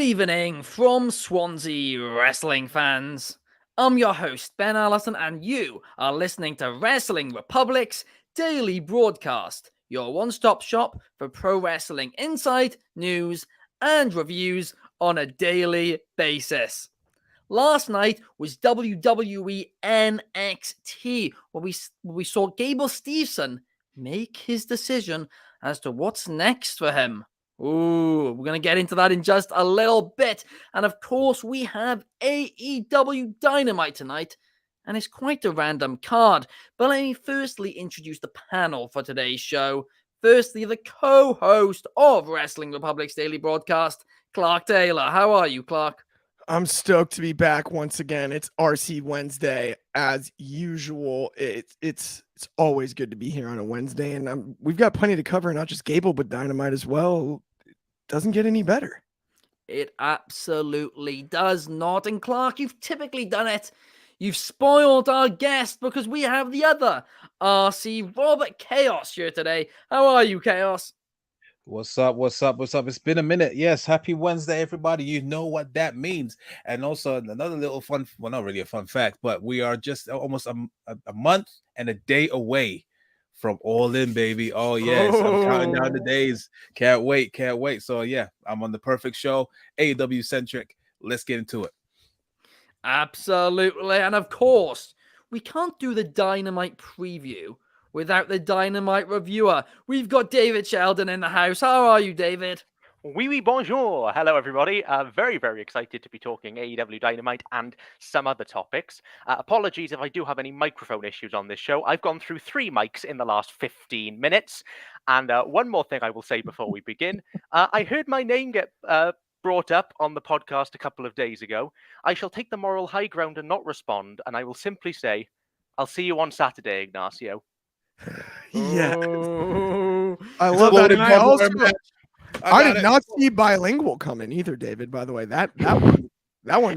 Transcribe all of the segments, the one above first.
evening from Swansea wrestling fans. I'm your host, Ben Allison, and you are listening to Wrestling Republic's daily broadcast, your one-stop shop for pro wrestling insight, news, and reviews on a daily basis. Last night was WWE NXT, where we saw Gable Steveson make his decision as to what's next for him. Ooh, we're going to get into that in just a little bit. And of course, we have AEW Dynamite tonight, and it's quite a random card. But let me firstly introduce the panel for today's show. Firstly, the co-host of Wrestling Republic's daily broadcast, Clark Taylor. How are you, Clark? I'm stoked to be back once again. It's RC Wednesday as usual. It's always good to be here on a Wednesday, and we've got plenty to cover, not just Gable, but Dynamite as well. It doesn't get any better. It absolutely does not. And Clark, you've typically done it. You've spoiled our guest because we have the other RC, Robert Chaos, here today. How are you, Chaos? What's up? It's been a minute. Yes, happy Wednesday, everybody. You know what that means. And also another little fun, well, not really a fun fact, but we are just almost a month and a day away from All In, baby. Oh, yes. I'm counting down the days. Can't wait. So, yeah, I'm on the perfect show, AEW centric. Let's get into it. Absolutely. And of course, we can't do the Dynamite preview without the Dynamite reviewer. We've got David Sheldon in the house. How are you, David? Oui, bonjour. Hello, everybody. Very, very excited to be talking AEW Dynamite and some other topics. Apologies if I do have any microphone issues on this show. I've gone through 3 mics in the last 15 minutes. And one more thing I will say before we begin. I heard my name get brought up on the podcast a couple of days ago. I shall take the moral high ground and not respond. And I will simply say, I'll see you on Saturday, Ignacio. Yeah, Oh. I love that. And I did not see bilingual coming either, David. By the way, that one.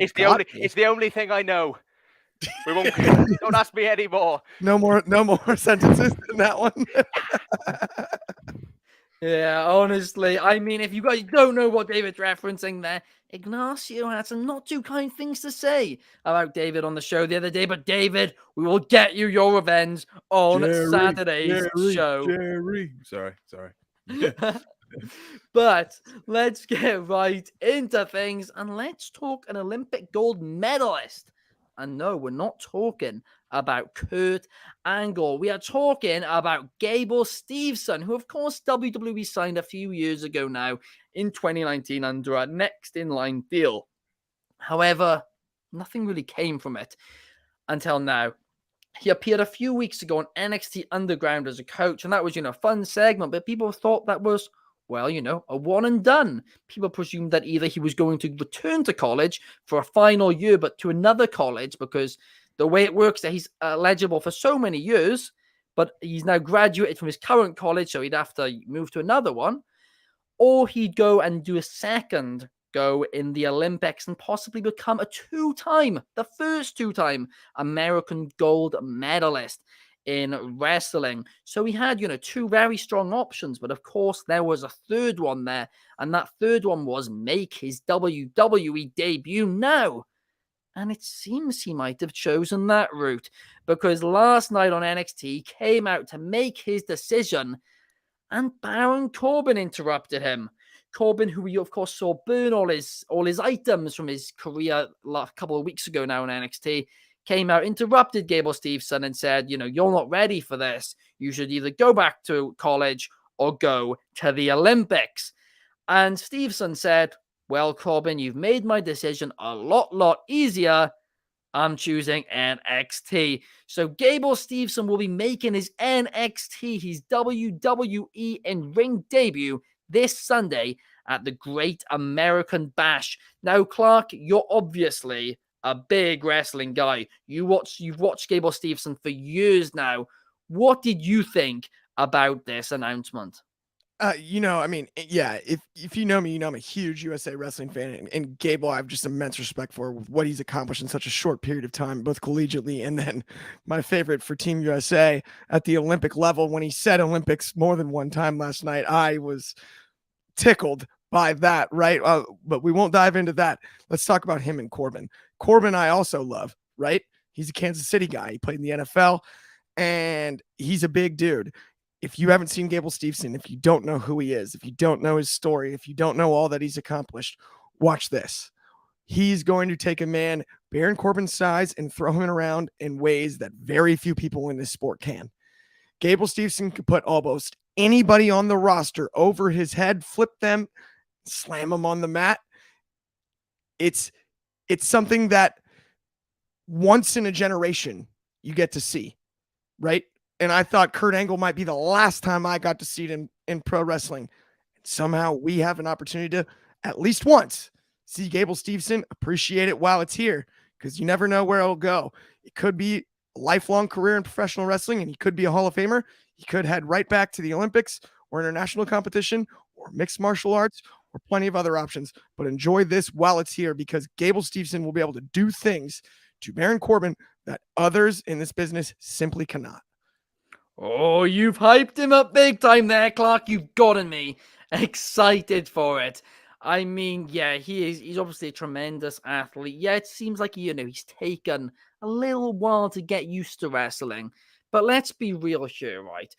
It's the only thing I know. We won't. Don't ask me anymore. No more sentences in that one. Yeah, honestly, I mean, if you guys don't know what David's referencing there, Ignacio had some not too kind things to say about David on the show the other day. But David, we will get you your revenge on Saturday's show. Sorry. But let's get right into things and let's talk an Olympic gold medalist. And no, we're not talking about Kurt Angle. We are talking about Gable Steveson, who, of course, WWE signed a few years ago now in 2019 under a next in line deal. However, nothing really came from it until now. He appeared a few weeks ago on NXT Underground as a coach, and that was, a fun segment, but people thought that was, well, a one and done. People presumed that either he was going to return to college for a final year, but to another college, because the way it works that he's eligible for so many years, but he's now graduated from his current college, so he'd have to move to another one, or he'd go and do a second go in the Olympics and possibly become the first two-time American gold medalist in wrestling. So he had, 2 very strong options, but of course there was a third one there, and that third one was make his WWE debut now. And it seems he might have chosen that route, because last night on NXT he came out to make his decision, and Baron Corbin interrupted him. Corbin, who we of course saw burn all his items from his career a couple of weeks ago now in NXT, came out, interrupted Gable Steveson and said, you're not ready for this. You should either go back to college or go to the Olympics. And Steveson said, well, Corbin, you've made my decision a lot easier. I'm choosing NXT. So Gable Steveson will be making his NXT, his WWE in-ring debut this Sunday at the Great American Bash. Now, Clark, you're obviously a big wrestling guy. You've watched Gable Steveson for years now. What did you think about this announcement? If you know me, I'm a huge USA Wrestling fan, and Gable, I have just immense respect for what he's accomplished in such a short period of time, both collegiately and then my favorite for Team USA at the Olympic level. When he said Olympics more than one time last night, I was tickled by that, right? But we won't dive into that. Let's talk about him and Corbin. Corbin, I also love, right? He's a Kansas City guy. He played in the NFL, and he's a big dude. If you haven't seen Gable Steveson, if you don't know who he is, if you don't know his story, if you don't know all that he's accomplished, watch this. He's going to take a man Baron Corbin's size and throw him around in ways that very few people in this sport can. Gable Steveson could put almost anybody on the roster over his head, flip them, slam them on the mat. It's something that once in a generation you get to see, right? And I thought Kurt Angle might be the last time I got to see it in pro wrestling. Somehow we have an opportunity to at least once see Gable Steveson, appreciate it while it's here, because you never know where it'll go. It could be a lifelong career in professional wrestling, and he could be a Hall of Famer. He could head right back to the Olympics or international competition or mixed martial arts or plenty of other options. But enjoy this while it's here, because Gable Steveson will be able to do things to Baron Corbin that others in this business simply cannot. Oh, you've hyped him up big time there, Clark. You've gotten me excited for it. I mean, yeah, he's obviously a tremendous athlete. Yeah, it seems like, he's taken a little while to get used to wrestling. But let's be real here, right?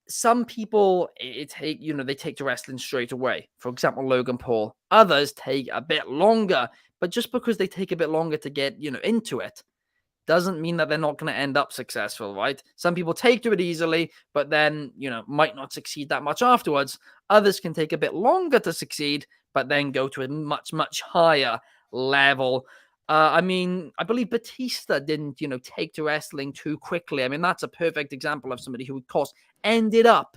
Some people they take to wrestling straight away. For example, Logan Paul. Others take a bit longer. But just because they take a bit longer to get, into it, doesn't mean that they're not going to end up successful, right? Some people take to it easily, but then, might not succeed that much afterwards. Others can take a bit longer to succeed, but then go to a much, much higher level. I believe Batista didn't, take to wrestling too quickly. I mean, that's a perfect example of somebody who, of course, ended up,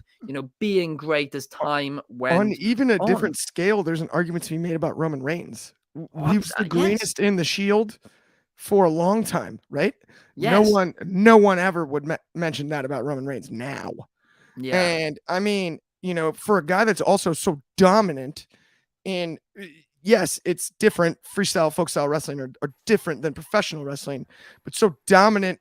being great as time went on. Even a on. different scale, there's an argument to be made about Roman Reigns. He was the greenest in the Shield for a long time, right? Yes. No one ever would mention that about Roman Reigns now. Yeah. And I mean, for a guy that's also so dominant in, yes, it's different. Freestyle, folk style wrestling are different than professional wrestling, but so dominant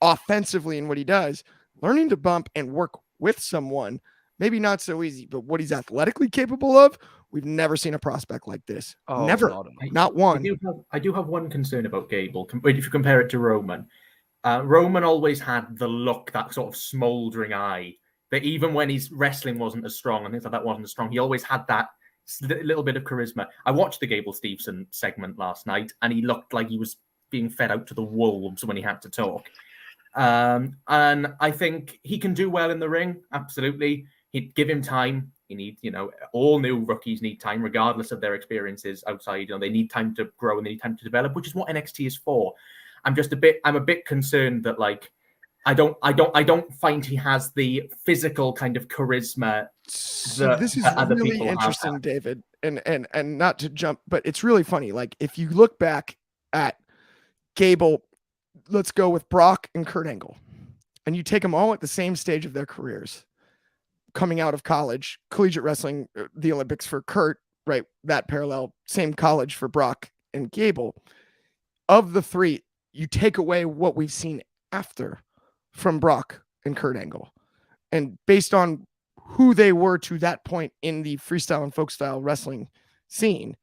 offensively in what he does, learning to bump and work with someone, maybe not so easy, but what he's athletically capable of, we've never seen a prospect like this. Oh, never. Not one. I do have one concern about Gable. If you compare it to Roman, Roman always had the look, that sort of smoldering eye, that even when his wrestling wasn't as strong and things like that wasn't as strong, he always had that little bit of charisma. I watched the Gable Steveson segment last night, and he looked like he was being fed out to the wolves when he had to talk. And I think he can do well in the ring. Absolutely. He'd give him time. He needs, all new rookies need time, regardless of their experiences outside. They need time to grow and they need time to develop, which is what NXT is for. I'm a bit concerned that I don't find he has the physical kind of charisma. So this is really interesting, David, and not to jump, but it's really funny. Like, if you look back at Gable, let's go with Brock and Kurt Angle, and you take them all at the same stage of their careers, coming out of college, collegiate wrestling, the Olympics for Kurt, right? That parallel, same college for Brock and Gable. Of the three, you take away what we've seen after from Brock and Kurt Angle, and based on who they were to that point in the freestyle and folk style wrestling scene,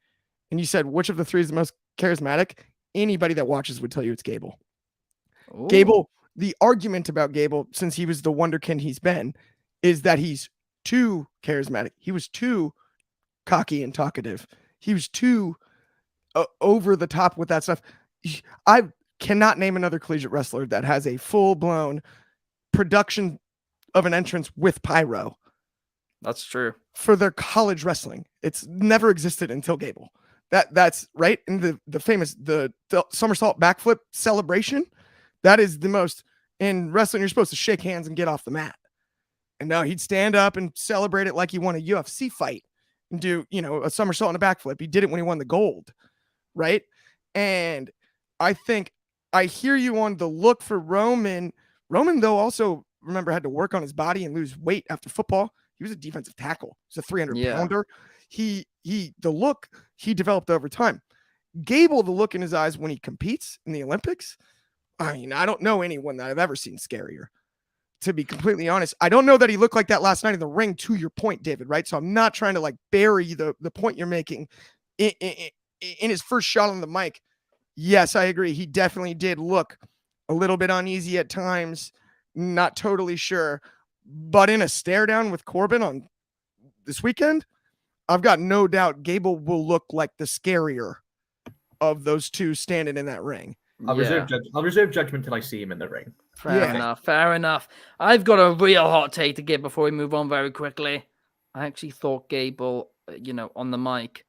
and you said which of the three is the most charismatic, anybody that watches would tell you it's Gable. Ooh. Gable, the argument about Gable, since he was the wonderkind he's been, is that he's too charismatic. He was too cocky and talkative. He was too over the top with that stuff. I cannot name another collegiate wrestler that has a full-blown production of an entrance with pyro. That's true. For their college wrestling. It's never existed until Gable. That's right. In the famous the somersault backflip celebration, that is the most, in wrestling you're supposed to shake hands and get off the mat. And no, he'd stand up and celebrate it like he won a UFC fight and do, a somersault and a backflip. He did it when he won the gold, right? And I think I hear you on the look for Roman. Roman, though, also, remember, had to work on his body and lose weight after football. He was a defensive tackle. He's a 300-pounder. The look he developed over time. Gable, the look in his eyes when he competes in the Olympics, I mean, I don't know anyone that I've ever seen scarier. to be completely honest. I don't know that he looked like that last night in the ring, to your point, David, right? So I'm not trying to like bury the point you're making in his first shot on the mic. Yes, I agree. He definitely did look a little bit uneasy at times, not totally sure. But in a stare down with Corbin on this weekend, I've got no doubt Gable will look like the scarier of those two standing in that ring. I'll reserve judgment till I see him in the ring. Fair enough. I've got a real hot take to give before we move on very quickly. I actually thought Gable, on the mic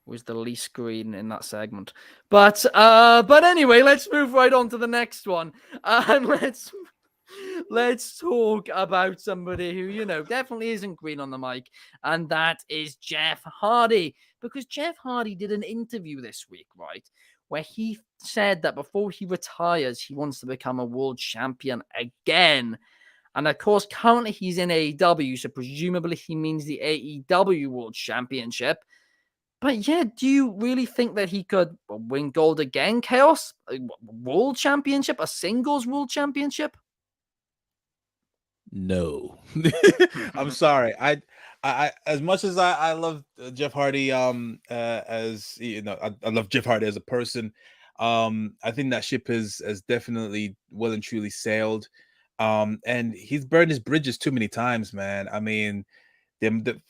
was the least green in that segment. But anyway, let's move right on to the next one. And let's talk about somebody who, definitely isn't green on the mic, and that is Jeff Hardy. Because Jeff Hardy did an interview this week, right, where he said that before he retires, he wants to become a world champion again. And of course, currently he's in AEW, so presumably he means the AEW World Championship. But yeah, do you really think that he could win gold again, Chaos? A world championship? A singles world championship? No. I'm sorry. I as much as I love Jeff Hardy, as I love Jeff Hardy as a person. I think that ship has definitely well and truly sailed. And he's burned his bridges too many times, man. I mean, with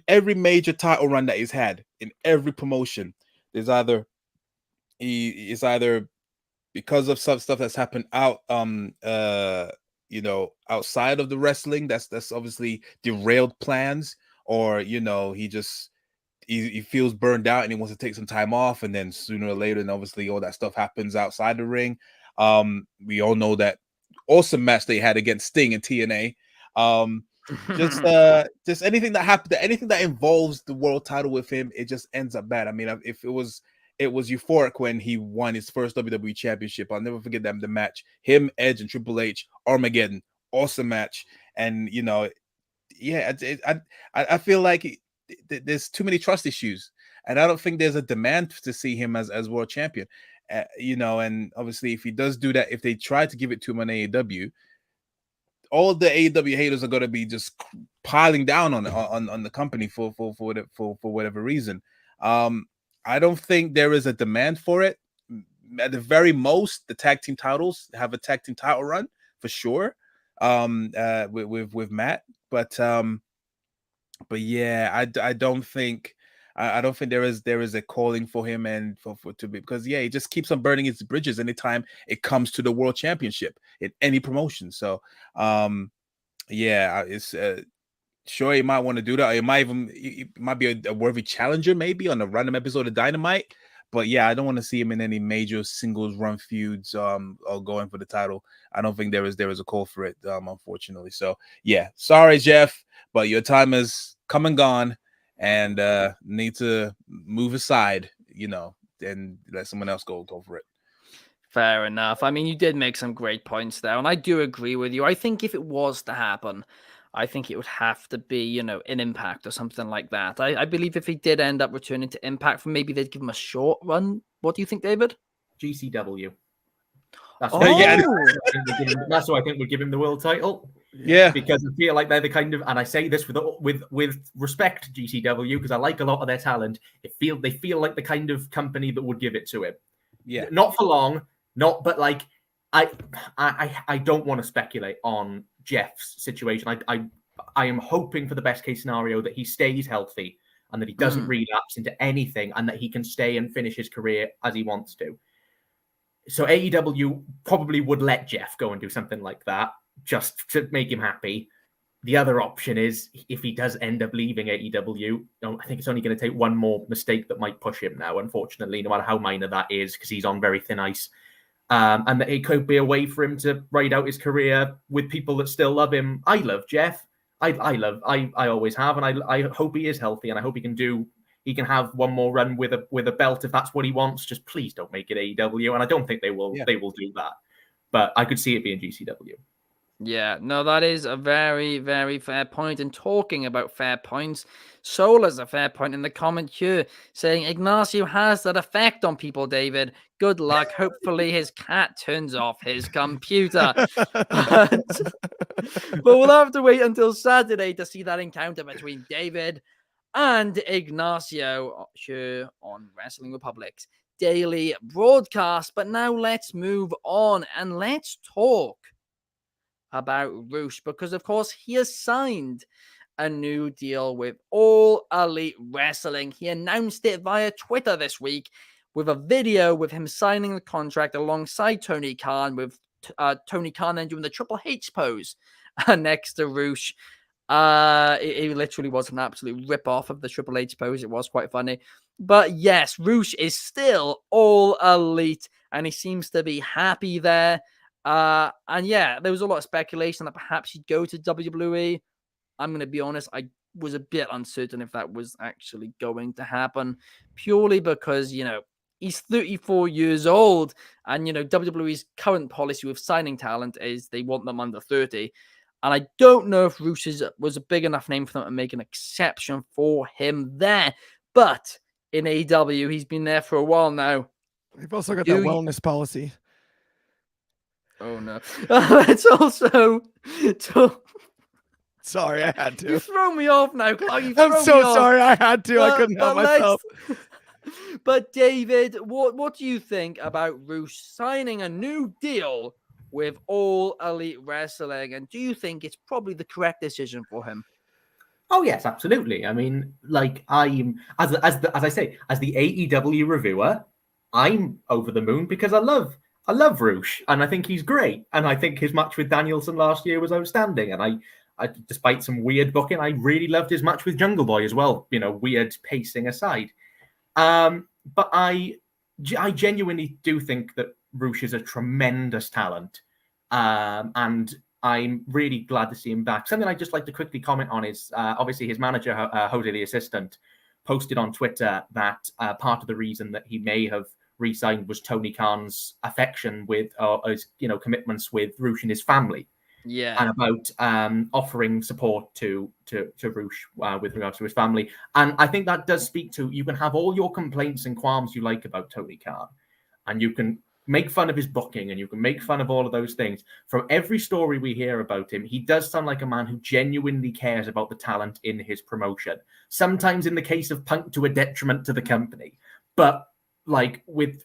every major title run that he's had in every promotion, there's either because of some stuff that's happened outside of the wrestling, that's obviously derailed plans, or he feels burned out and he wants to take some time off, and then sooner or later, and obviously all that stuff happens outside the ring. We all know that awesome match they had against Sting in TNA. Just anything that happened, anything that involves the world title with him, it just ends up bad. I mean, if it was euphoric when he won his first WWE championship. I'll never forget the match. Him, Edge, and Triple H, Armageddon, awesome match. And I feel like there's too many trust issues, and I don't think there's a demand to see him as world champion. And obviously, if he does do that, if they try to give it to him on AEW, all the AEW haters are going to be just piling down on the company for whatever reason. I don't think there is a demand for it. At the very most, the tag team titles have a tag team title run for sure. With Matt, but yeah, I don't think there is a calling for him and to be, because he just keeps on burning his bridges anytime it comes to the world championship in any promotion. So it's sure he might want to do that. It might be a worthy challenger maybe on a random episode of Dynamite. But yeah, I don't want to see him in any major singles run feuds or going for the title. I don't think there is a call for it, unfortunately. So yeah, sorry, Jeff, but your time has come and gone, and need to move aside, and let someone else go for it. Fair enough. I mean, you did make some great points there, and I do agree with you. I think if it was to happen, I think it would have to be, an Impact or something like that. I believe if he did end up returning to Impact, maybe they'd give him a short run. What do you think, David? GCW. That's why I think we'll give him the world title. Yeah, because I feel like they're the kind of, and I say this with respect, GCW, because I like a lot of their talent. They feel like the kind of company that would give it to him. Yeah, not for long, but like I don't want to speculate on Jeff's situation. I am hoping for the best case scenario that he stays healthy and that he doesn't relapse into anything, and that he can stay and finish his career as he wants to. So AEW probably would let Jeff go and do something like that just to make him happy. The other option is, if he does end up leaving AEW, I think it's only going to take one more mistake that might push him now, unfortunately, no matter how minor that is, because he's on very thin ice. And that it could be a way for him to ride out his career with people that still love him. I love Jeff. I always have, and I hope he is healthy, and I hope he can have one more run with a belt if that's what he wants. Just please don't make it AEW, and I don't think they will. Yeah. They will do that, but I could see it being GCW. Yeah, no, that is a very, very fair point. And talking about fair points, Soul has a fair point in the comment here saying Ignacio has that effect on people, David. Good luck. Hopefully his cat turns off his computer. But, but we'll have to wait until Saturday to see that encounter between David and Ignacio here on Wrestling Republic's daily broadcast. But now let's move on and let's talk about Roosh, because of course he has signed a new deal with All Elite Wrestling. He announced it via Twitter this week with a video with him signing the contract alongside Tony Khan, with Tony Khan then doing the Triple H pose next to Roosh. It literally was an absolute rip-off of the Triple H pose. It was quite funny. But yes, Roosh is still All Elite, and he seems to be happy there. And yeah, there was a lot of speculation that perhaps he'd go to WWE. I'm going to be honest, I was a bit uncertain if that was actually going to happen, purely because, he's 34 years old, and, WWE's current policy with signing talent is they want them under 30. And I don't know if Roos was a big enough name for them to make an exception for him there. But in AEW, he's been there for a while now. They've also got that wellness policy. Oh, no. Let's also talk. Sorry, I had to. You throw me off now, Clark. I'm so sorry. I had to. I couldn't help myself. But David, what do you think about Roosh signing a new deal with All Elite Wrestling? And do you think it's probably the correct decision for him? Oh yes, absolutely. I mean, like I'm as I say, as the AEW reviewer, I'm over the moon because I love Roosh, and I think he's great, and I think his match with Danielson last year was outstanding, and I despite some weird booking, I really loved his match with Jungle Boy as well. Weird pacing aside, but I genuinely do think that Roosh is a tremendous talent, and I'm really glad to see him back. Something I'd just like to quickly comment on is obviously his manager, Jose, the assistant, posted on Twitter that part of the reason that he may have re-signed was Tony Khan's affection with his commitments with Roosh and his family. Yeah, and about offering support to Roosh with regards to his family. And I think that does speak to, you can have all your complaints and qualms you like about Tony Khan, and you can make fun of his booking, and you can make fun of all of those things. From every story we hear about him, he does sound like a man who genuinely cares about the talent in his promotion. Sometimes in the case of Punk, to a detriment to the company. But like with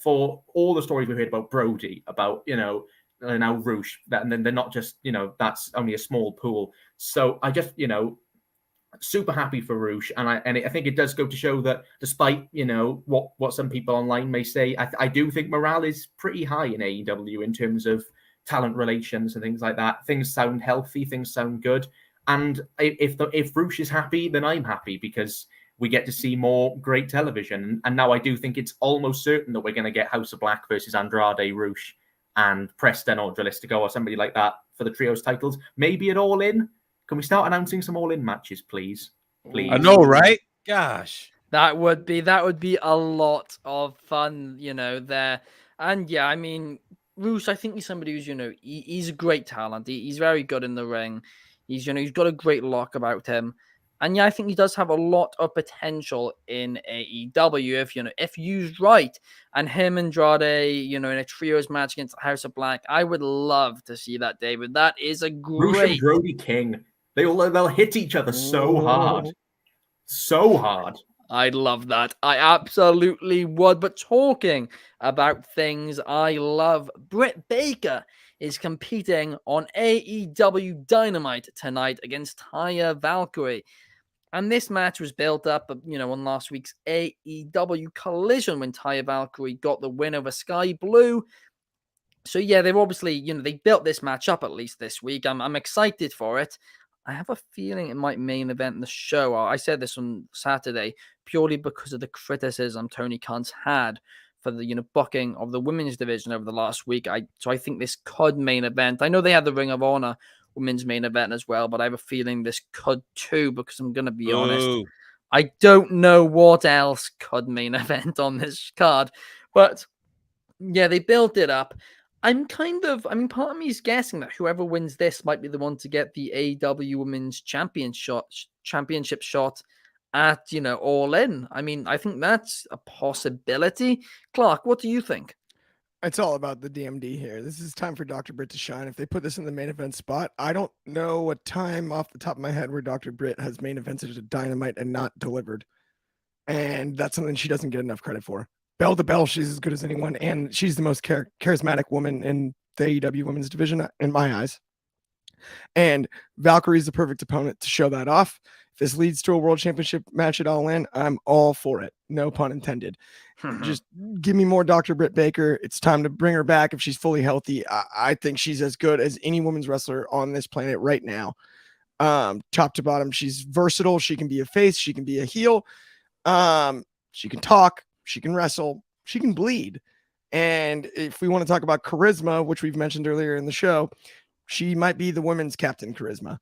for all the stories we heard about Brody, about, now Roosh, and then they're not just, that's only a small pool. So I just, super happy for Roosh, and I think it does go to show that despite what some people online may say, I do think morale is pretty high in AEW in terms of talent relations and things like that. Things sound healthy, things sound good, and if Roosh is happy, then I'm happy, because we get to see more great television. And now I do think it's almost certain that we're going to get House of Black versus Andrade, Roosh, and Preston or Dralistico or somebody like that for the trios titles. Maybe at All In. Can we start announcing some All In matches, please? Please. I know, right? Gosh. That would be a lot of fun, there. And yeah, I mean, Roos, I think he's somebody who's, he's a great talent. He's very good in the ring. He's, he's got a great look about him. And yeah, I think he does have a lot of potential in AEW if used right. And him and Andrade, in a trios match against the House of Black, I would love to see that, David. That is a great. Roosh and Brody King. They'll hit each other so hard. So hard. I'd love that. I absolutely would. But talking about things I love, Britt Baker is competing on AEW Dynamite tonight against Taya Valkyrie. And this match was built up, on last week's AEW Collision when Taya Valkyrie got the win over Sky Blue. So yeah, they've obviously, they built this match up at least this week. I'm excited for it. I have a feeling it might main event the show. I said this on Saturday purely because of the criticism Tony Khan's had for the booking of the women's division over the last week. So I think this could main event. I know they had the Ring of Honor women's main event as well, but I have a feeling this could too, because I'm going to be honest, I don't know what else could main event on this card. But yeah, they built it up. part of me is guessing that whoever wins this might be the one to get the AEW Women's Championship shot at, All In. I mean, I think that's a possibility. Clark, what do you think? It's all about the DMD here. This is time for Dr. Britt to shine. If they put this in the main event spot, I don't know a time off the top of my head where Dr. Britt has main evented a Dynamite and not delivered. And that's something she doesn't get enough credit for. Bell to bell, she's as good as anyone, and she's the most charismatic woman in the AEW women's division in my eyes. And Valkyrie's the perfect opponent to show that off. If this leads to a world championship match at All In, I'm all for it. No pun intended. Just give me more Dr. Britt Baker. It's time to bring her back if she's fully healthy. I think she's as good as any women's wrestler on this planet right now. Top to bottom, she's versatile. She can be a face. She can be a heel. She can talk. She can wrestle. She can bleed. And if we want to talk about charisma, which we've mentioned earlier in the show, she might be the women's Captain Charisma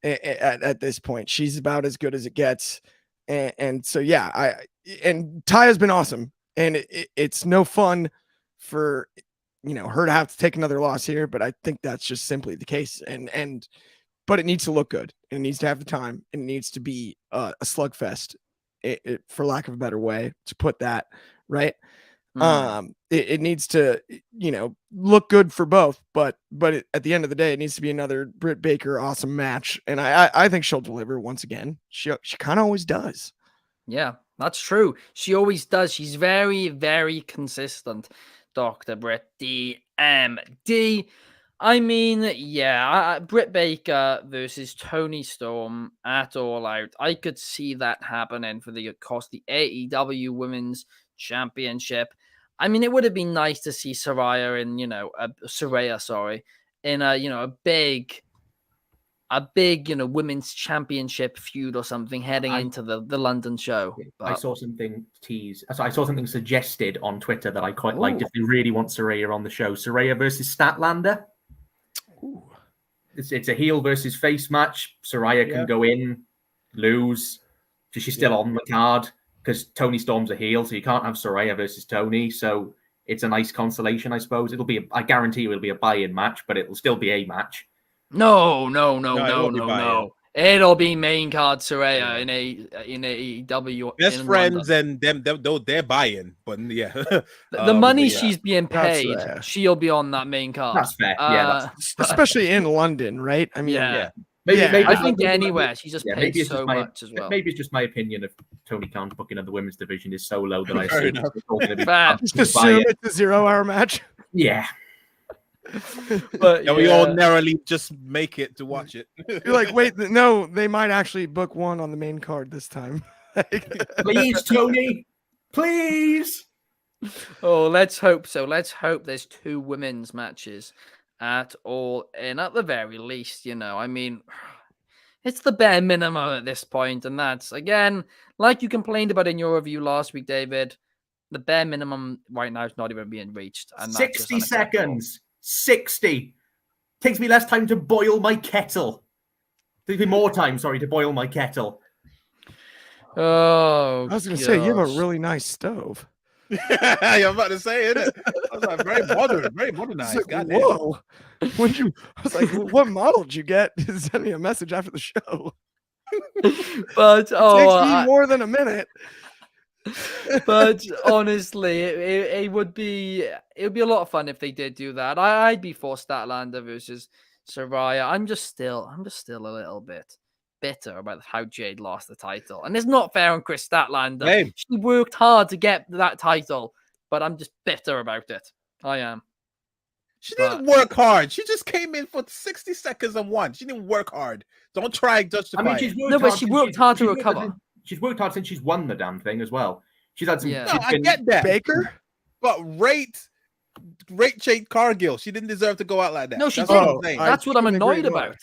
at this point. She's about as good as it gets. And so, yeah, and Taya's been awesome. And it's no fun for, her to have to take another loss here, but I think that's just simply the case. But it needs to look good. It needs to have the time. It needs to be a slugfest, for lack of a better way to put that, right? It needs to, look good for both, but at the end of the day, it needs to be another Britt Baker awesome match. And I think she'll deliver once again. She kind of always does. Yeah, that's true. She always does. She's very, very consistent, Dr. Britt DMD. I mean, yeah, Britt Baker versus Toni Storm at All Out. I could see that happening for the AEW Women's Championship. I mean, it would have been nice to see Saraya in a big women's championship feud or something heading into the London show. I saw something I saw something suggested on Twitter that I quite liked if they really want Saraya on the show. Saraya versus Statlander. Ooh. It's a heel versus face match. Saraya can go in, lose, because she's still on the card. Because Toni Storm's a heel, so you can't have Saraya versus Toni. So it's a nice consolation, I suppose. I guarantee you it'll be a buy-in match, but it'll still be a match. No. It'll be main card Saraya in AEW. Best friends London. And them they're buying, but yeah. The money she's being paid, she'll be on that main card. That's fair. Especially in London, right? I mean, Maybe I think anywhere she's just paid so much as well. Maybe it's just my opinion of Tony Khan's booking of the women's division is so low that I assume just assume it's a 0-hour match. Yeah. But we all narrowly just make it to watch it. You're like, wait, no, they might actually book one on the main card this time. Please, Tony, please. Oh, let's hope so. Let's hope there's 2 women's matches at All In, at the very least. I mean, it's the bare minimum at this point, and that's, again, like you complained about in your review last week, David, the bare minimum right now is not even being reached. And 60 seconds. 60. Takes me less time to boil my kettle. Takes me more time, to boil my kettle. Oh, I was going to say, you have a really nice stove. Yeah, I'm about to say, isn't it? I was like, very modern, very modernized. Like, whoa. I was like, what model did you get? Send me a message after the show. But it takes me more than a minute. But honestly, it would be a lot of fun if they did do that. I'd be for Statlander versus Saraya. I'm just still a little bit bitter about how Jade lost the title, and it's not fair on Chris Statlander. Hey. She worked hard to get that title, but I'm just bitter about it. I am. She didn't work hard. She just came in for 60 seconds and won. She didn't work hard. Don't try and justify it. But she worked hard to recover. She's worked hard since she's won the damn thing as well. She's had some. No, I get that, Baker, but rate Jade Cargill. She didn't deserve to go out like that. No, she didn't. That's what I'm annoyed about.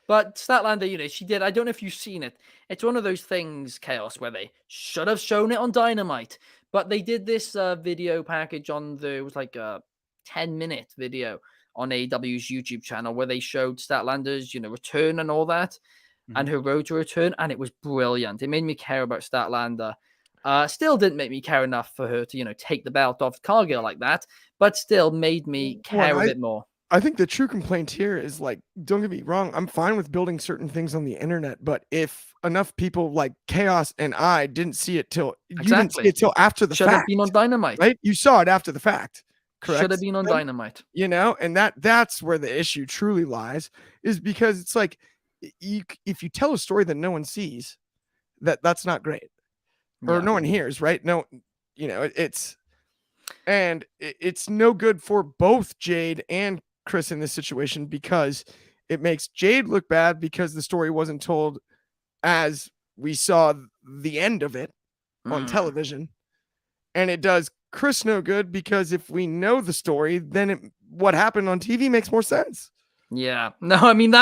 But Statlander, she did. I don't know if you've seen it. It's one of those things, Chaos, where they should have shown it on Dynamite, but they did this video package it was like a 10-minute video on AEW's YouTube channel where they showed Statlander's, return and all that, and her road to return, and it was brilliant. It made me care about Statlander Still didn't make me care enough for her to, take the belt off Cargill like that, but still made me care a bit more. I think the true complaint here is like, don't get me wrong, I'm fine with building certain things on the internet, but if enough people like Chaos and I didn't see it till you didn't see it till after the Should fact, have been on Dynamite, right? You saw it after the fact, correct? Should have been on Dynamite, and that's where the issue truly lies, is because it's like if you tell a story that no one sees, that's not great, or no one hears, right? No, it's no good for both Jade and Chris in this situation, because it makes Jade look bad because the story wasn't told as we saw the end of it on television, and it does Chris no good because if we know the story, then what happened on TV makes more sense. Yeah, no, I mean,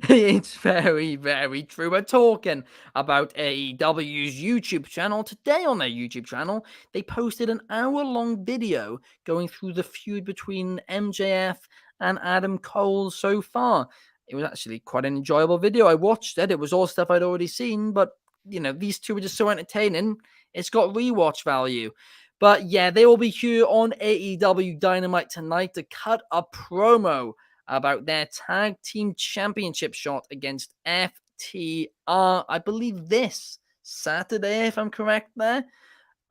it's very, very true. We're talking about AEW's YouTube channel. Today on their YouTube channel, they posted an hour-long video going through the feud between MJF and Adam Cole so far. It was actually quite an enjoyable video. I watched it. It was all stuff I'd already seen, but, these two were just so entertaining. It's got rewatch value. But yeah, they will be here on AEW Dynamite tonight to cut a promo about their tag team championship shot against FTR. I believe this Saturday, if I'm correct there.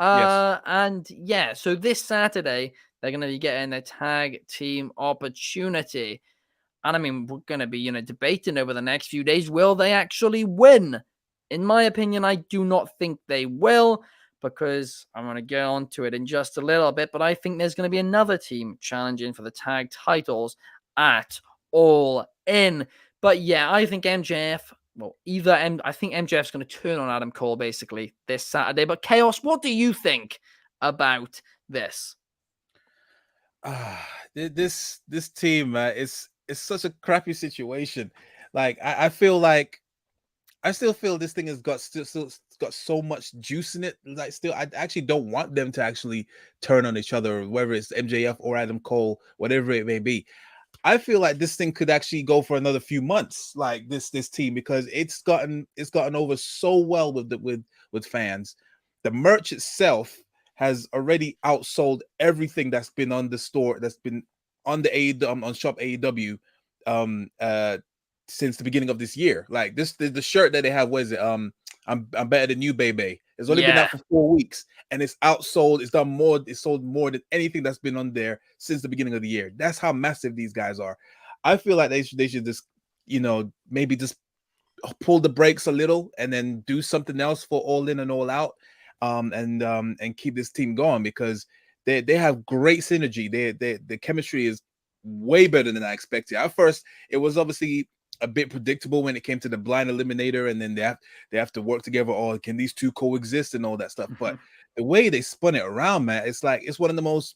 Yes. And yeah, so this Saturday, they're going to be getting their tag team opportunity. And I mean, we're going to be, debating over the next few days, will they actually win? In my opinion, I do not think they will, because I'm going to get on to it in just a little bit, but I think there's going to be another team challenging for the tag titles at All In. But yeah, I think MJF, I think MJF's going to turn on Adam Cole basically this Saturday. But Chaos, what do you think about this? This team, it's such a crappy situation. Like I feel like I still feel this thing has got still got so much juice in it. Like still, I actually don't want them to actually turn on each other, whether it's MJF or Adam Cole, whatever it may be. I feel like this thing could actually go for another few months, like this team, because it's gotten over so well with fans. The merch itself has already outsold everything that's been on the store, that's been on the AEW, on Shop AEW since the beginning of this year. Like the shirt that they have, what is it? I'm better than you, baby. It's only been out for 4 weeks, and it's outsold. It's sold more than anything that's been on there since the beginning of the year. That's how massive these guys are. I feel like they should just, maybe just pull the brakes a little and then do something else for All In and All Out, and keep this team going, because they have great synergy. The chemistry is way better than I expected. At first, it was obviously a bit predictable when it came to the blind eliminator, and then they have to work together. Oh, can these two coexist and all that stuff? But the way they spun it around, man, it's like it's one of the most,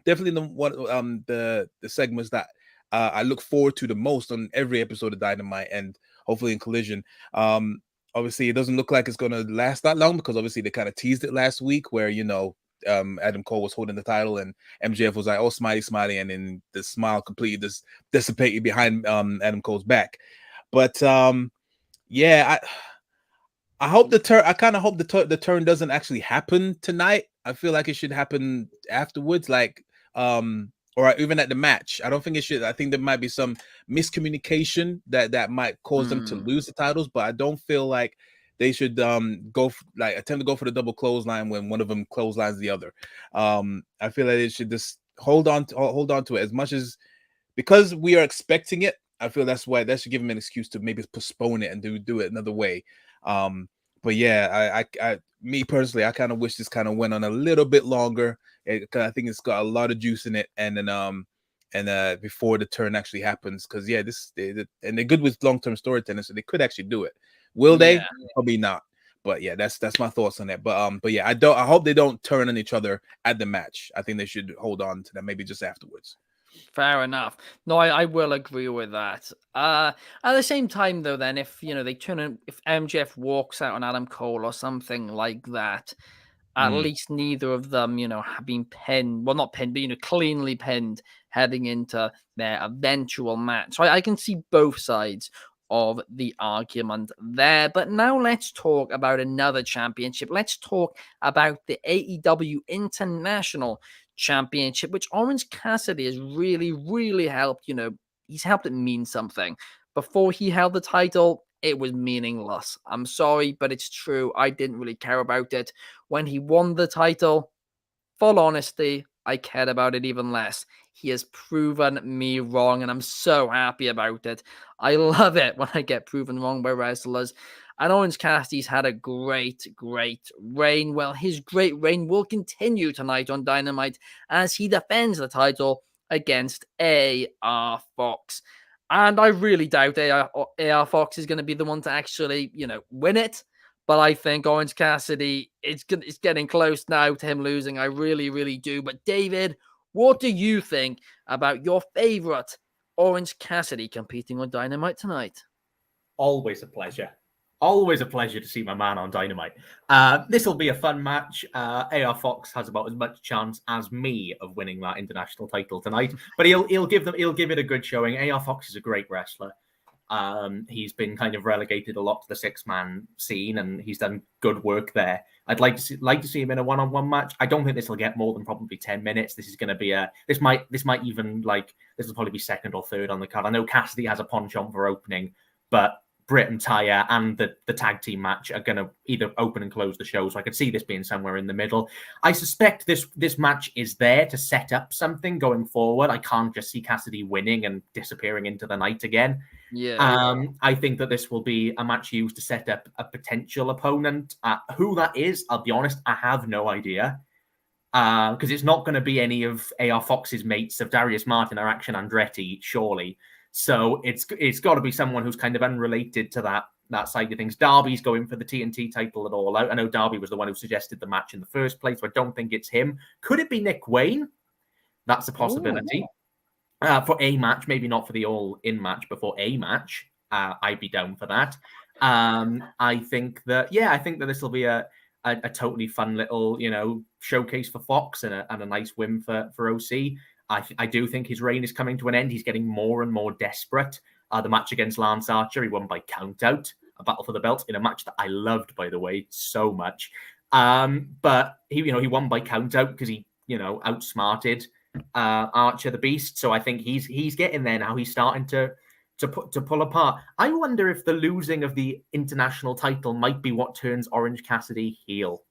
definitely the segments that I look forward to the most on every episode of Dynamite, and hopefully in Collision. Obviously, it doesn't look like it's going to last that long, because obviously they kind of teased it last week, where Adam Cole was holding the title and MJF was like, oh, smiley, and then the smile completely just dissipated behind Adam Cole's back. But yeah, I hope the turn. I kind of hope the turn doesn't actually happen tonight. I feel like it should happen afterwards, like or even at the match. I don't think it should. I think there might be some miscommunication that might cause them to lose the titles, but I don't feel like they should attempt to go for the double clothesline when one of them clotheslines the other. I feel like they should just hold on to it as much as, because we are expecting it. I feel that's why that should give them an excuse to maybe postpone it and do it another way. But yeah, me personally, I kind of wish this kind of went on a little bit longer, because I think it's got a lot of juice in it, and then before the turn actually happens, because yeah, and they're good with long-term storytelling, so they could actually do it. Will they? Probably not. But yeah, that's my thoughts on that. But yeah, I hope they don't turn on each other at the match. I think they should hold on to that maybe just afterwards. Fair enough. No, I will agree with that. At the same time, though, then if they if MJF walks out on Adam Cole or something like that, at least neither of them, have been pinned. Well, not pinned, but cleanly pinned heading into their eventual match. So I can see both sides of the argument there. But now let's talk about another championship. Let's talk about the AEW International Championship, which Orange Cassidy has really, really helped. He's helped it mean something. Before he held the title, it was meaningless. I'm sorry, but it's true. I didn't really care about it. When he won the title, full honesty, I cared about it even less. He has proven me wrong, and I'm so happy about it. I love it when I get proven wrong by wrestlers. And Orange Cassidy's had a great, great reign. Well, his great reign will continue tonight on Dynamite as he defends the title against AR Fox. And I really doubt AR Fox is going to be the one to actually, win it. But I think Orange Cassidy, it's getting close now to him losing. I really, really do. But David, what do you think about your favorite Orange Cassidy competing on Dynamite tonight? Always a pleasure. Always a pleasure to see my man on Dynamite. This will be a fun match. AR Fox has about as much chance as me of winning that international title tonight, but he'll give it a good showing. AR Fox is a great wrestler. He's been kind of relegated a lot to the 6-man scene, and he's done good work there. I'd like to see him in a one-on-one match. I don't think this will get more than probably 10 minutes. This is going to be this might even this will probably be second or third on the card. I know Cassidy has a penchant for opening, but Britt and Taya and the tag team match are going to either open and close the show, so I could see this being somewhere in the middle. I suspect this match is there to set up something going forward. I can't just see Cassidy winning and disappearing into the night again. Yeah. I think that this will be a match used to set up a potential opponent. Who that is, I'll be honest, I have no idea. Because it's not going to be any of AR Fox's mates of Darius Martin or Action Andretti, surely. So it's got to be someone who's kind of unrelated to that side of things. Darby's going for the TNT title at All Out. I know Darby was the one who suggested the match in the first place, so I don't think it's him. Could it be Nick Wayne? That's a possibility. For a match, maybe not for the all-in match, but for a match, I'd be down for that. I think that this will be a totally fun little, showcase for Fox and a nice win for OC. I do think his reign is coming to an end. He's getting more and more desperate. The match against Lance Archer, he won by countout, a battle for the belt in a match that I loved, by the way, so much. But he won by countout because he, outsmarted Archer the Beast. So I think he's getting there now. He's starting to pull apart. I wonder if the losing of the international title might be what turns Orange Cassidy heel.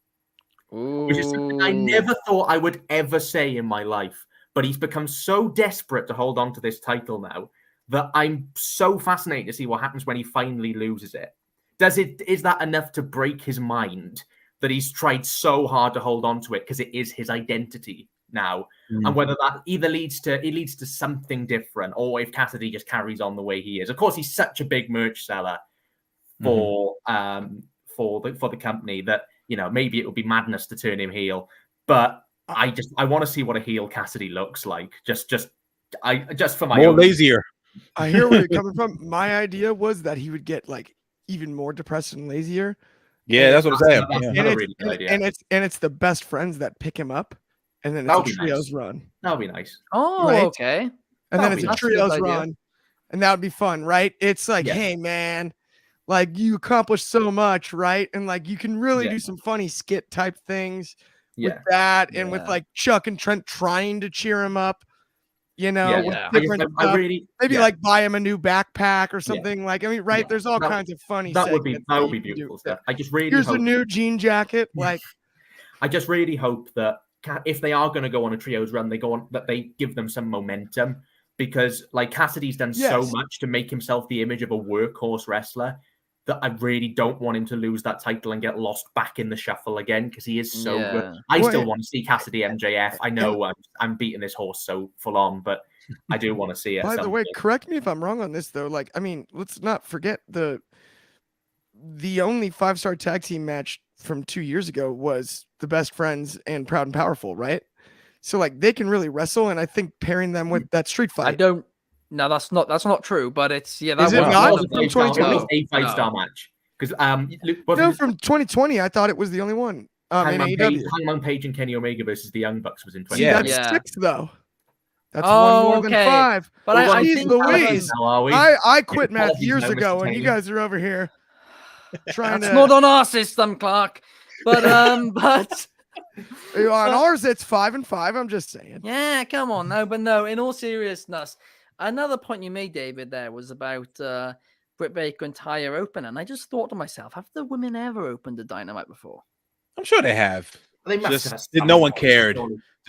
Ooh. Which is something I never thought I would ever say in my life. But he's become so desperate to hold on to this title now that I'm so fascinated to see what happens when he finally loses it. Is that enough to break his mind that he's tried so hard to hold on to it because it is his identity now? And whether that either leads to something different, or if Cassidy just carries on the way he is. Of course, he's such a big merch seller for the company that maybe it would be madness to turn him heel, but I want to see what a heel Cassidy looks like. Just for my more own. lazier. I hear where you're coming from. My idea was that he would get even more depressed and lazier. Yeah, that's what I'm saying. That's Yeah. another really good idea. And it's the best friends that pick him up, and then That'll it's be a trios nice. run. That'll be nice. Oh, Right? okay. And then it's a That's a good trios idea. run, and that would be fun, right? It's like, Yeah. hey man, you accomplished so much, right? And you can really Yeah. do some funny skit type things with Yeah. that, and with Yeah. Chuck and Trent trying to cheer him up, with Yeah. different I stuff. really Maybe yeah. buy him a new backpack or something. Right? Yeah. There's all That- kinds of funny. that would be segments that you can do beautiful with stuff. it. I just really Here's hope a new jean jacket. I just really hope that if they are going to go on a trios run, that they give them some momentum, because Cassidy's done so Yes. much to make himself the image of a workhorse wrestler that I really don't want him to lose that title and get lost back in the shuffle again, because he is so good. Yeah. I Well, still want to see Cassidy MJF. I know I'm beating this horse so full on, but I do want to see it. By the way, someday. correct me if I'm wrong on this though. Let's not forget the only 5-star tag team match from 2 years ago was the Best Friends and Proud and Powerful, right? So they can really wrestle, and I think pairing them with that street I fight. don't. No, that's not true. But it's that Is it was not? one of From them. 2020? It was a 5-star No. match because No, from 2020, I thought it was the only one in AEW. Hangman Page and Kenny Omega versus the Young Bucks was in See, 2020. that's Yeah. 6 though. That's one more than Okay. 5. But We're I running think Louise. now, are we? I quit math Apologies years now, Mr. ago, and you Taylor. guys are over here trying that's to. not on our system, Clark. But but On ours, it's 5 and 5. I'm just saying. yeah, come on, no, but no. In all seriousness, another point you made, David, there was about Britt Baker and Taya Open, and I just thought to myself, have the women ever opened a Dynamite before? I'm sure they have. They must Just have did no one cared.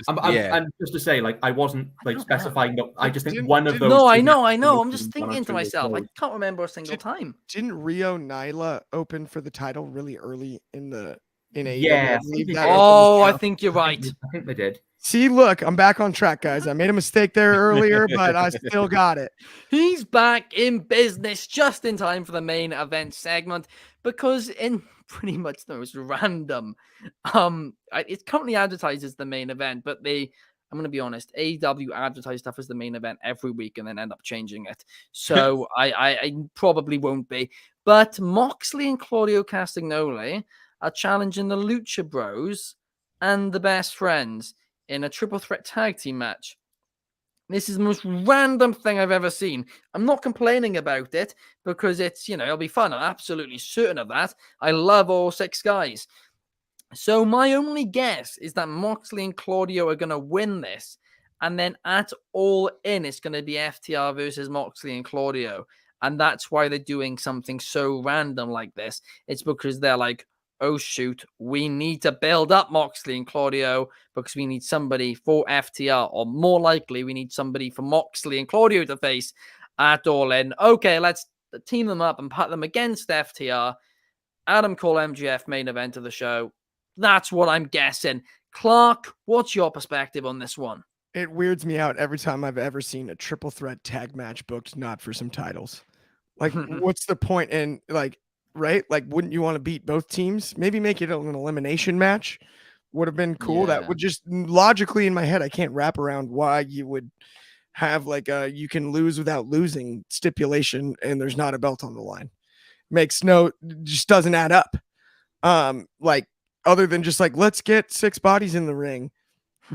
Yeah. And just to say, like, I wasn't like don't specifying. No, I just think Didn't- one of didn't- those. No, I two know. matches I'm was just one or thinking to two years myself, I old. can't remember a single time. Didn't Rio Nyla open for the title really early in AEW? Yeah, I I believe think that they did. Oh, I was- think you're right. I think they did. See, look, I'm back on track, guys. I made a mistake there earlier, but I still got it. He's back in business just in time for the main event segment because in pretty much the most random, it's currently advertised as the main event, but I'm going to be honest, AEW advertise stuff as the main event every week and then end up changing it. So I probably won't be. But Moxley and Claudio Castagnoli are challenging the Lucha Bros and the Best Friends in a triple threat tag team match. This is the most random thing I've ever seen. I'm not complaining about it because it's, it'll be fun. I'm absolutely certain of that. I love all 6 guys. So my only guess is that Moxley and Claudio are going to win this. And then at All In, it's going to be FTR versus Moxley and Claudio. And that's why they're doing something so random like this. It's because they're like, oh, shoot, we need to build up Moxley and Claudio because we need somebody for FTR, or more likely, we need somebody for Moxley and Claudio to face at All In. Okay, let's team them up and put them against FTR. Adam Cole MJF main event of the show. That's what I'm guessing. Clark, what's your perspective on this one? It weirds me out every time I've ever seen a triple threat tag match booked not for some titles. Like, what's the point? And right? Like, wouldn't you want to beat both teams? Maybe make it an elimination match would have been cool. Yeah. That would just logically in my head, I can't wrap around why you would have you can lose without losing stipulation and there's not a belt on the line. Just doesn't add up. Other than just let's get 6 bodies in the ring.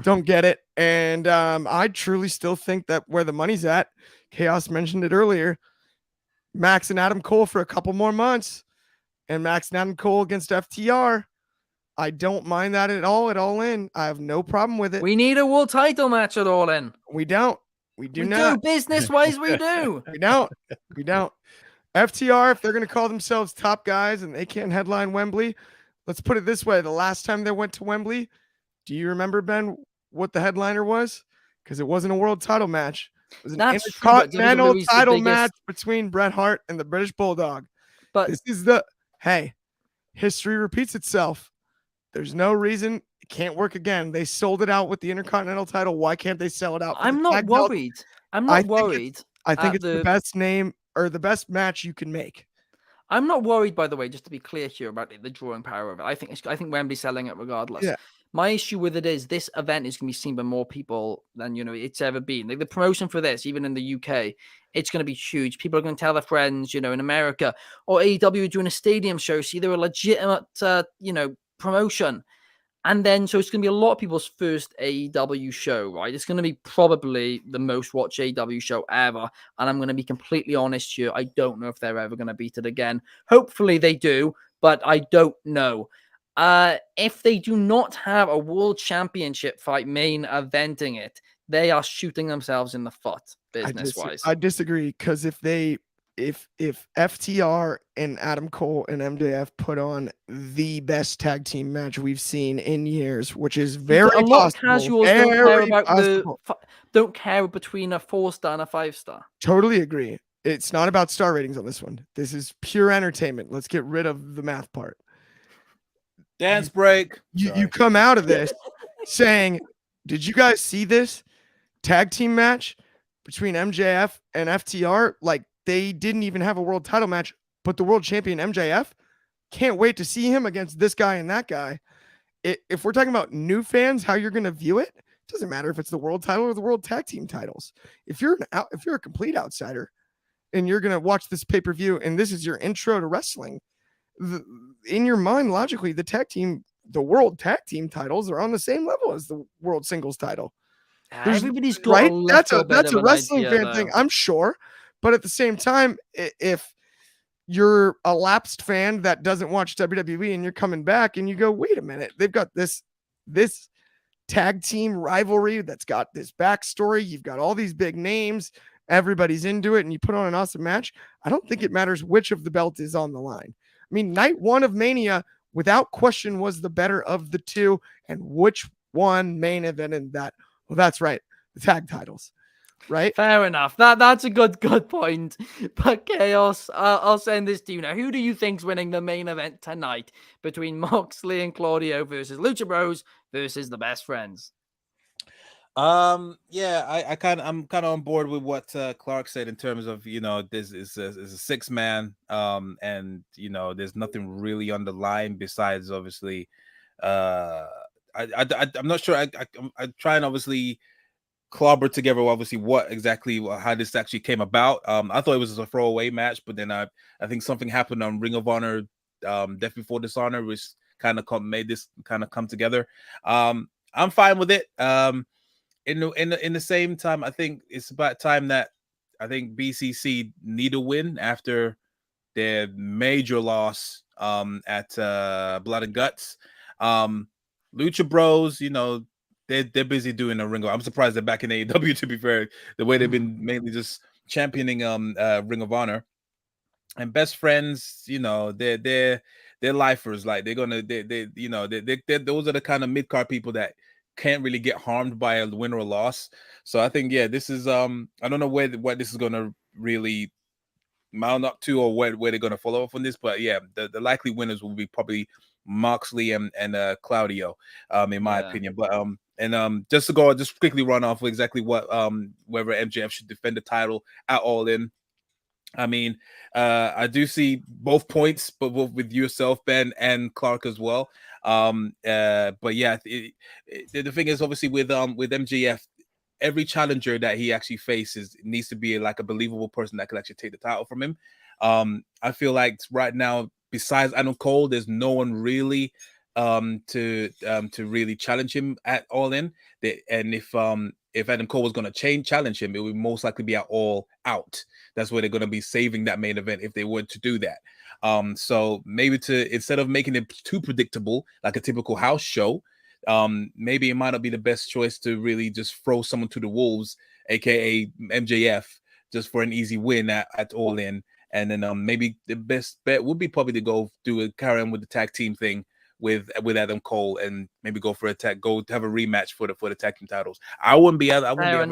Don't get it. And I truly still think that where the money's at, Chaos mentioned it earlier, Max and Adam Cole for a couple more months, and Max and Adam Cole against FTR. I don't mind that at All In. I have no problem with it. We need a world title match at All In. We don't. We do We not. do. Business-wise, we do. We don't. We don't. FTR, if they're going to call themselves top guys and they can't headline Wembley, let's put it this way. The last time they went to Wembley, do you remember, Ben, what the headliner was? Because it wasn't a world title match. It was an intercontinental title match between Bret Hart and the British Bulldog. But this is history repeats itself. There's no reason it can't work again. They sold it out with the Intercontinental title. Why can't they sell it out? I'm not worried. I'm not worried. I think it's the best name or the best match you can make. I'm not worried, by the way, just to be clear here about the drawing power of it. I think Wembley's selling it regardless. Yeah. My issue with it is this event is going to be seen by more people than it's ever been. Like the promotion for this, even in the UK, it's going to be huge. People are going to tell their friends, in America, or AEW doing a stadium show, see they're a legitimate, promotion. And then, so it's going to be a lot of people's first AEW show, right? It's going to be probably the most watched AEW show ever. And I'm going to be completely honest here. I don't know if they're ever going to beat it again. Hopefully they do, but I don't know. If they do not have a world championship fight main eventing it, they are shooting themselves in the foot business-wise. I disagree, because if FTR and Adam Cole and MJF put on the best tag team match we've seen in years, which is very a lot possible, of casuals don't care between a 4-star and a 5-star. Totally agree. It's not about star ratings on this one. This is pure entertainment. Let's get rid of the math part. Dance break. You come out of this saying, did you guys see this tag team match between MJF and FTR? They didn't even have a world title match, but the world champion MJF, can't wait to see him against this guy and that guy. If we're talking about new fans, how you're going to view it, doesn't matter if it's the world title or the world tag team titles. If you're a complete outsider and you're going to watch this pay-per-view and this is your intro to wrestling, in your mind, logically, the world tag team titles are on the same level as the world singles title. Everybody's got right. a little That's bit a of an wrestling idea, fan thing, though. I'm sure. But at the same time, if you're a lapsed fan that doesn't watch WWE and you're coming back and you go, wait a minute, they've got this tag team rivalry that's got this backstory. You've got all these big names. Everybody's into it, and you put on an awesome match. I don't think it matters which of the belt is on the line. I mean, night one of Mania, without question, was the better of the two. And which one main event in that? Well, that's right, the tag titles, right? Fair enough. That's a good point. But Chaos, I'll send this to you now. Who do you think's winning the main event tonight between Moxley and Claudio versus Lucha Bros versus the Best Friends? Yeah, I'm kind of on board with what Clark said in terms of, this is a 6-man, and there's nothing really on the line besides obviously, I'm not sure. I'm trying obviously clobber together obviously how this actually came about. I thought it was a throwaway match, but then I think something happened on Ring of Honor, Death Before Dishonor, which kind of made this kind of come together. I'm fine with it. In the same time, I think it's about time that I think BCC need a win after their major loss at Blood and Guts. Lucha Bros, they're busy doing a Ring of. I'm surprised they're back in AEW. To be fair, the way they've been mainly just championing Ring of Honor. And Best Friends, they're lifers. Like they're those are the kind of mid card people that can't really get harmed by a win or a loss. So I think this is I don't know what this is gonna really mount up to, or where they're gonna follow up on this, but the likely winners will be probably Moxley and Claudio, in my opinion. But just quickly run off exactly what whether MJF should defend the title at All In. I mean, I do see both points, but both with yourself, Ben, and Clark as well. But yeah, the thing is obviously with MJF, every challenger that he actually faces needs to be like a believable person that could actually take the title from him. I feel like right now, besides Adam Cole, there's no one really to really challenge him at All In. And if Adam Cole was going to challenge him, it would most likely be at All Out. That's where they're going to be saving that main event if they were to do that. So maybe instead of making it too predictable, like a typical house show, maybe it might not be the best choice to really just throw someone to the wolves, aka MJF, just for an easy win at All In. And then maybe the best bet would be probably to carry on with the tag team thing with Adam Cole, and maybe go have a rematch for the tag team titles. I wouldn't be Fair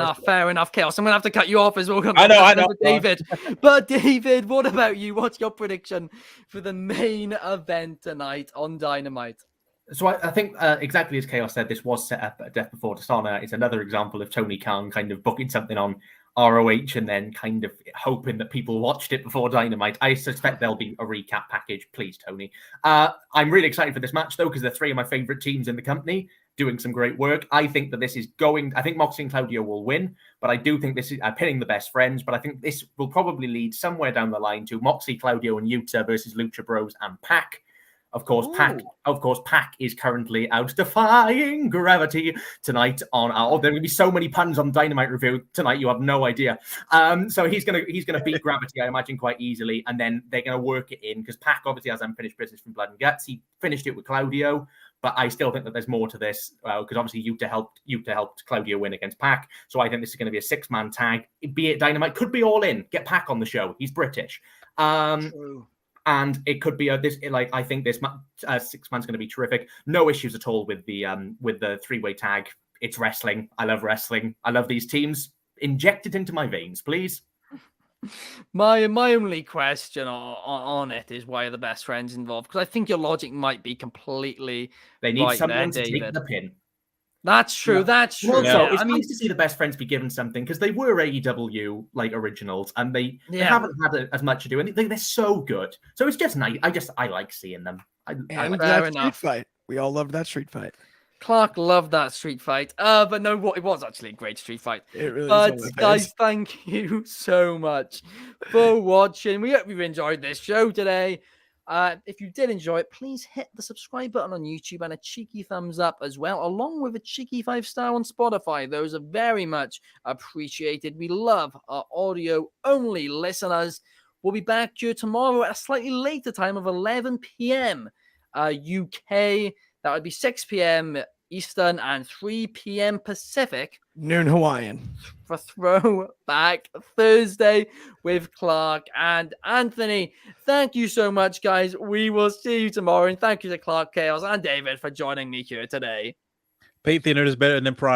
enough, Chaos. I'm gonna have to cut you off as well. I know. David. But David, what about you? What's your prediction for the main event tonight on Dynamite? So I think exactly as Chaos said, this was set up at Death Before Dishonor. It's another example of Tony Khan kind of booking something on ROH and then kind of hoping that people watched it before Dynamite. I suspect there'll be a recap package. Please, Tony. I'm really excited for this match, though, because they're three of my favorite teams in the company doing some great work. I think that this is I think Moxley and Claudio will win, but I do think this is pinning the Best Friends. But I think this will probably lead somewhere down the line to Moxley, Claudio, and Yuta versus Lucha Bros and Pac. Of course, Pac is currently out defying gravity tonight on our. There will be so many puns on Dynamite review tonight, you have no idea. So he's gonna beat gravity, I imagine, quite easily, and then they're gonna work it in because Pac obviously has unfinished business from Blood and Guts. He finished it with Claudio, but I still think that there's more to this because obviously Yuta helped Claudio win against Pac. So I think this is going to be a 6-man tag. Be it Dynamite, could be All In. Get Pac on the show. He's British. True. And it could be I think this 6-man's going to be terrific. No issues at all with the 3-way tag. It's wrestling. I love wrestling. I love these teams. Inject it into my veins, please. My only question on it is why are the Best Friends involved? Because I think your logic might be completely. They need right someone there, to David. take the pin. That's true. Yeah. That's true. Also, it's nice to see the Best Friends be given something because they were AEW originals and they haven't had as much to do, and they're so good. So it's just nice. I like seeing them. Fair enough. Street fight. We all loved that street fight. Clark loved that street fight. But no, it was actually a great street fight. It really but is. guys, thank you so much for watching. We hope you've enjoyed this show today. If you did enjoy it, please hit the subscribe button on YouTube and a cheeky thumbs up as well, along with a cheeky 5-star on Spotify. Those are very much appreciated. We love our audio-only listeners. We'll be back here tomorrow at a slightly later time of 11 p.m. UK. That would be 6 p.m. Eastern and 3 p.m. Pacific. Noon Hawaiian. For Throwback Thursday with Clark and Anthony. Thank you so much, guys. We will see you tomorrow. And thank you to Clark, Chaos, and David for joining me here today. Pay theater is better than Prime.